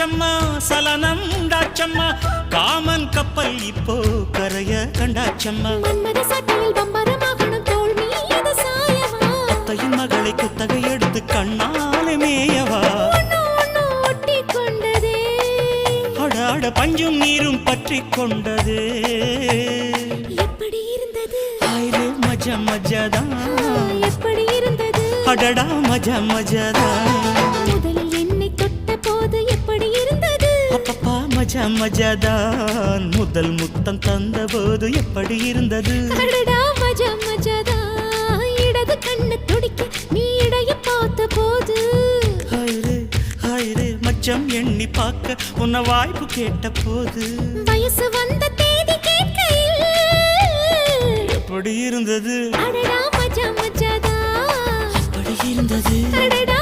உண்டாச்சம்மா சலனம் உண்டாச்சம்மா காமன் கப்பல் இப்போ கரைய கண்டாச்சம்மா மன்மத சாட்டையில் பம்பரமாகணும் தோள் மீது சாயவா அத்தையின் மகளை குத்தகை எடுத்து கண்ணாலே மேயவா ஒட்டி கொண்டதே அடாட பஞ்சும் நீரும் பற்றி கொண்டது எப்படி இருந்தது ஆயிரே மஜா மஜாதான் எப்படி இருந்தது அடடா மஜா மஜாதான் முதலில் என்னை தொட்ட போது எப்படி இருந்தது அப்பப்பா மஜா மஜாதான் முதல் முத்தம் தந்த போது எப்படி இருந்தது அடடா மஜா மஜாதான் இடது கண்ணு துடிக்க நீ இடைய பார்த்த போது ஹாயிரே மச்சம் எண்ணி பார்க்க உன்ன வாய்ப்பு கேட்ட போது வயசு வந்த தேதி கேட்கையில் எப்படி இருந்தது அடடா மஜா மஜாதான் எப்படி இருந்தது அடடா